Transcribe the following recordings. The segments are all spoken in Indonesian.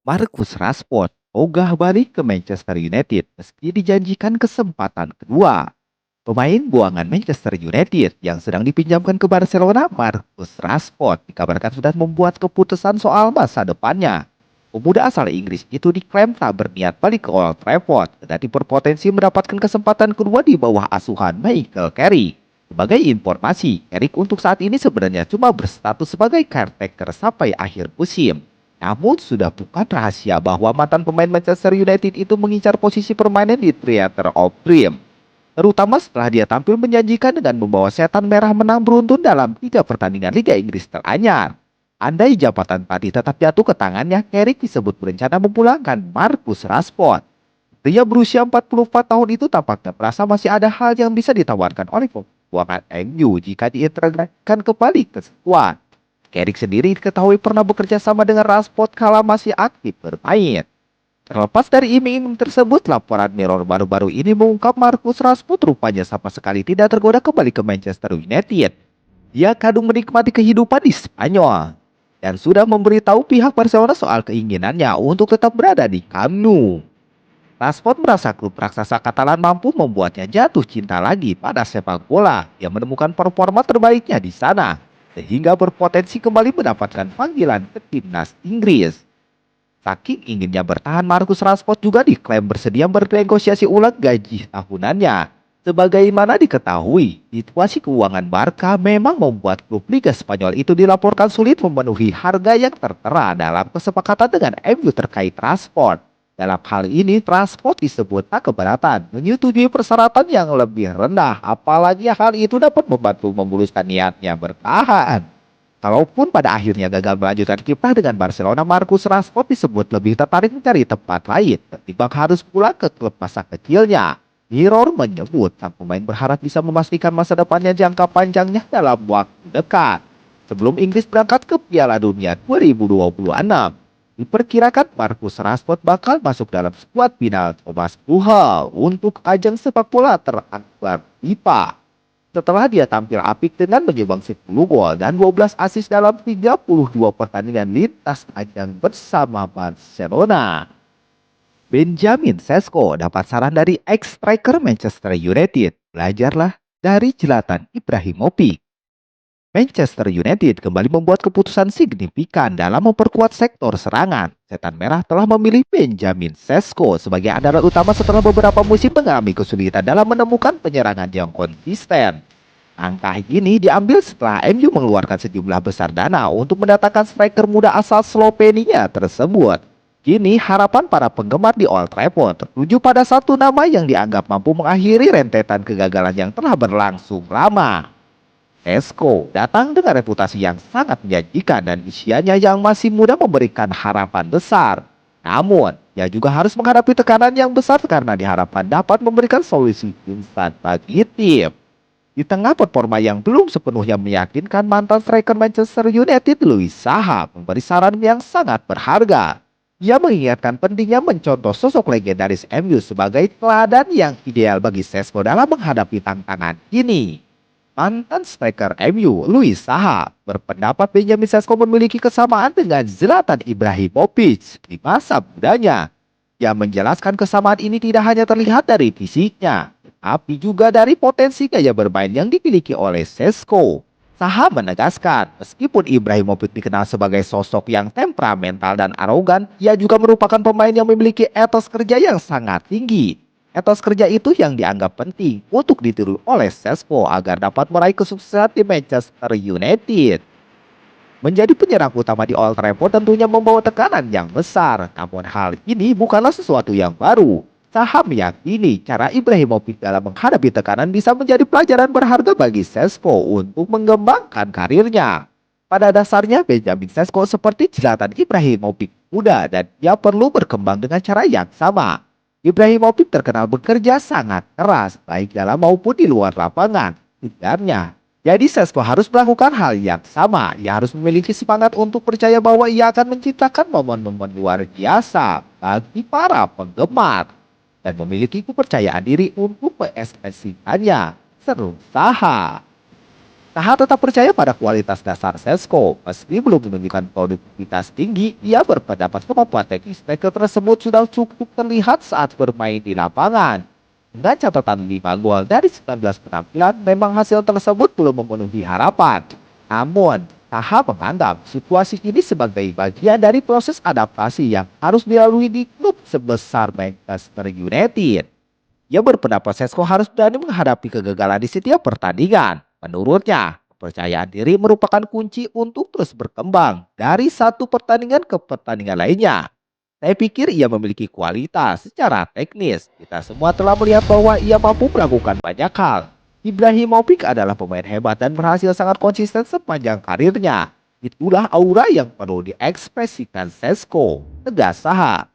Marcus Rashford ogah balik ke Manchester United meski dijanjikan kesempatan kedua. Pemain buangan Manchester United yang sedang dipinjamkan ke Barcelona, Marcus Rashford, dikabarkan sudah membuat keputusan soal masa depannya. Pemuda asal Inggris itu diklaim tak berniat balik ke Old Trafford, tetapi berpotensi mendapatkan kesempatan kedua di bawah asuhan Michael Carrick. Sebagai informasi, Carrick untuk saat ini sebenarnya cuma berstatus sebagai caretaker sampai akhir musim. Namun sudah bukan rahasia bahwa mantan pemain Manchester United itu mengincar posisi permanen di Theatre of Dream. Terutama setelah dia tampil menjanjikan dengan membawa setan merah menang beruntun dalam 3 pertandingan Liga Inggris teranyar. Andai jabatan tadi tetap jatuh ke tangannya, Carrick disebut berencana memulangkan Marcus Rashford. Pria berusia 44 tahun itu tampaknya merasa masih ada hal yang bisa ditawarkan oleh keuangan MU jika diintegrasikan kembali ke skuad. Carrick sendiri diketahui pernah bekerja sama dengan Rashford kala masih aktif bermain. Terlepas dari iming-iming tersebut, laporan Mirror baru-baru ini mengungkap Marcus Rashford rupanya sama sekali tidak tergoda kembali ke Manchester United. Dia kadung menikmati kehidupan di Spanyol dan sudah memberitahu pihak Barcelona soal keinginannya untuk tetap berada di Camp Nou. Rashford merasa klub raksasa Katalan mampu membuatnya jatuh cinta lagi pada sepak bola. Dia menemukan performa terbaiknya di sana, sehingga berpotensi kembali mendapatkan panggilan ke timnas Inggris. Saking inginnya bertahan, Marcus Rashford juga diklaim bersedia bernegosiasi ulang gaji tahunannya. Sebagaimana diketahui, situasi keuangan Barca memang membuat klub Liga Spanyol itu dilaporkan sulit memenuhi harga yang tertera dalam kesepakatan dengan MU terkait Rashford. Dalam hal ini, Rashford disebut tak keberatan menyetujui persyaratan yang lebih rendah, apalagi hal itu dapat membantu memuluskan niatnya bertahan. Kalaupun pada akhirnya gagal melanjutkan kiprah dengan Barcelona, Marcus Rashford disebut lebih tertarik mencari tempat lain ketimbang harus pulang ke klub masa kecilnya. Mirror menyebut sang pemain berharap bisa memastikan masa depannya jangka panjangnya dalam waktu dekat sebelum Inggris berangkat ke Piala Dunia 2026. Diperkirakan Marcus Rashford bakal masuk dalam skuad final Thomas Tuchel untuk ajang sepak bola terakbar FIFA. Setelah dia tampil apik dengan menyumbang 10 gol dan 12 assist dalam 32 pertandingan lintas ajang bersama Barcelona. Benjamin Sesko dapat saran dari ex-striker Manchester United. Belajarlah dari jelatan Ibrahimovic. Manchester United kembali membuat keputusan signifikan dalam memperkuat sektor serangan. Setan Merah telah memilih Benjamin Sesko sebagai andalan utama setelah beberapa musim mengalami kesulitan dalam menemukan penyerangan yang konsisten. Langkah ini diambil setelah MU mengeluarkan sejumlah besar dana untuk mendatangkan striker muda asal Slovenia tersebut. Kini harapan para penggemar di Old Trafford tertuju pada satu nama yang dianggap mampu mengakhiri rentetan kegagalan yang telah berlangsung lama. Esco datang dengan reputasi yang sangat menjanjikan dan usianya yang masih muda memberikan harapan besar. Namun, ia juga harus menghadapi tekanan yang besar karena diharapkan dapat memberikan solusi instan bagi tim. Di tengah performa yang belum sepenuhnya meyakinkan, mantan striker Manchester United Louis Saha memberi saran yang sangat berharga. Ia mengingatkan pentingnya mencontoh sosok legendaris MU sebagai teladan yang ideal bagi Sesko dalam menghadapi tantangan ini. Mantan striker MU, Louis Saha, berpendapat Benjamin Sesko memiliki kesamaan dengan Zlatan Ibrahimovic di masa mudanya. Ia menjelaskan kesamaan ini tidak hanya terlihat dari fisiknya, tapi juga dari potensi gaya bermain yang dimiliki oleh Sesko. Saha menegaskan, meskipun Ibrahimovic dikenal sebagai sosok yang temperamental dan arogan, ia juga merupakan pemain yang memiliki etos kerja yang sangat tinggi. Etos kerja itu yang dianggap penting untuk ditiru oleh Sesko agar dapat meraih kesuksesan di Manchester United. Menjadi penyerang utama di Old Trafford tentunya membawa tekanan yang besar, namun hal ini bukanlah sesuatu yang baru. Saha meyakini cara Ibrahimovic dalam menghadapi tekanan bisa menjadi pelajaran berharga bagi Sesko untuk mengembangkan karirnya. Pada dasarnya Benjamin Sesko seperti Zlatan Ibrahimovic muda dan ia perlu berkembang dengan cara yang sama. Ibrahimovic terkenal bekerja sangat keras baik dalam maupun di luar lapangan. Sebenarnya, jadi Sesko harus melakukan hal yang sama. Ia harus memiliki semangat untuk percaya bahwa ia akan menciptakan momen-momen luar biasa bagi para penggemar dan memiliki kepercayaan diri untuk mengekspresikannya. Seru Saha. Saha tetap percaya pada kualitas dasar Sesko. Meski belum menunjukkan produktivitas tinggi, ia berpendapat kemampuan teknis striker tersebut sudah cukup terlihat saat bermain di lapangan. Dengan catatan 5 gol dari 19 penampilan, memang hasil tersebut belum memenuhi harapan. Namun, Saha menganggap situasi ini sebagai bagian dari proses adaptasi yang harus dilalui di klub sebesar Manchester United. Ia berpendapat Sesko harus berani menghadapi kegagalan di setiap pertandingan. Menurutnya, kepercayaan diri merupakan kunci untuk terus berkembang dari satu pertandingan ke pertandingan lainnya. Saya pikir ia memiliki kualitas secara teknis. Kita semua telah melihat bahwa ia mampu melakukan banyak hal. Ibrahimovic adalah pemain hebat dan berhasil sangat konsisten sepanjang karirnya. Itulah aura yang perlu diekspresikan Sesko, tegas Saha.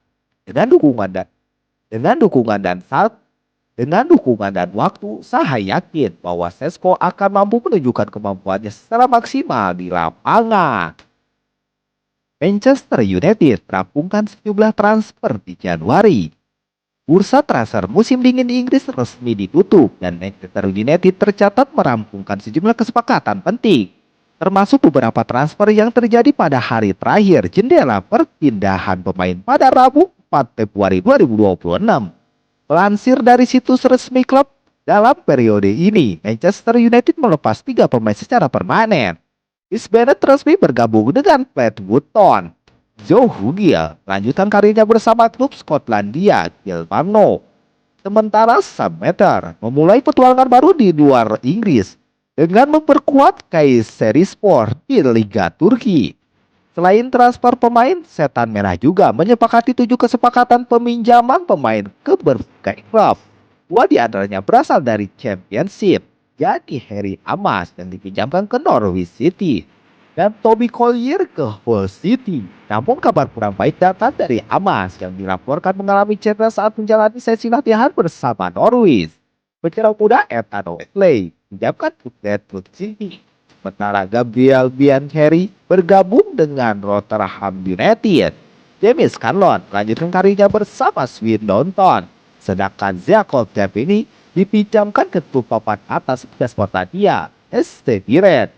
Dengan dukungan dan dengan dukungan dan saat dengan dukungan dan waktu, saya yakin bahwa Sesko akan mampu menunjukkan kemampuannya secara maksimal di lapangan. Manchester United merampungkan sejumlah transfer di Januari. Bursa transfer musim dingin di Inggris resmi ditutup dan Manchester United tercatat merampungkan sejumlah kesepakatan penting, termasuk beberapa transfer yang terjadi pada hari terakhir jendela perpindahan pemain pada Rabu 4 Februari 2026. Melansir dari situs resmi klub, dalam periode ini, Manchester United melepas 3 pemain secara permanen. Chris Bennett resmi bergabung dengan Fleetwood Town. Joe Hugill melanjutkan karirnya bersama klub Skotlandia Kilmarnock. Sementara Sam Mater memulai petualangan baru di luar Inggris dengan memperkuat Kayserispor di Liga Turki. Selain transfer pemain, Setan Merah juga menyepakati 7 kesepakatan peminjaman pemain ke berbagai klub. 2 diantaranya berasal dari Championship, yakni Harry Amas yang dipinjamkan ke Norwich City dan Toby Collier ke Hull City. Namun kabar kurang baik datang dari Amas yang dilaporkan mengalami cedera saat menjalani sesi latihan bersama Norwich. Penyerang muda Ethan Oakley pinjamkan ke Fleetwood City. Sementara Gabriel Biancheri bergabung dengan Rotherham United. James Carlon melanjutkan karirnya bersama Swindon Town. Sedangkan Jacob Devini dipinjamkan ke klub papan atas Sportadia SC Red.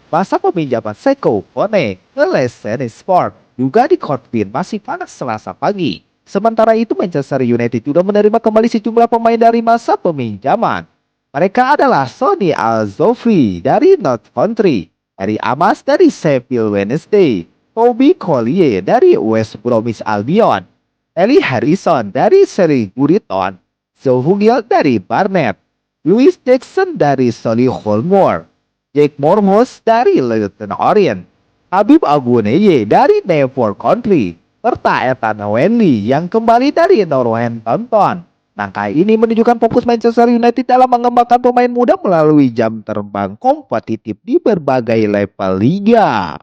Masa peminjaman Seko Kone ke Leicester Sport juga dikonfirmasi pada Selasa pagi. Sementara itu Manchester United sudah menerima kembali sejumlah pemain dari masa peminjaman. Mereka adalah Sonny Al-Zofri dari North Country, Harry Amas dari Sheffield Wednesday, Toby Collier dari West Bromwich Albion, Ellie Harrison dari Surrey Guriton, Joe Hugill dari Barnet, Louis Jackson dari Solihull Moor, Jake Mormos dari Leyton Orient, Habib Aguneye dari Newport Country, serta Ethan Wenley yang kembali dari Northampton Town. Langkah ini menunjukkan fokus Manchester United dalam mengembangkan pemain muda melalui jam terbang kompetitif di berbagai level liga.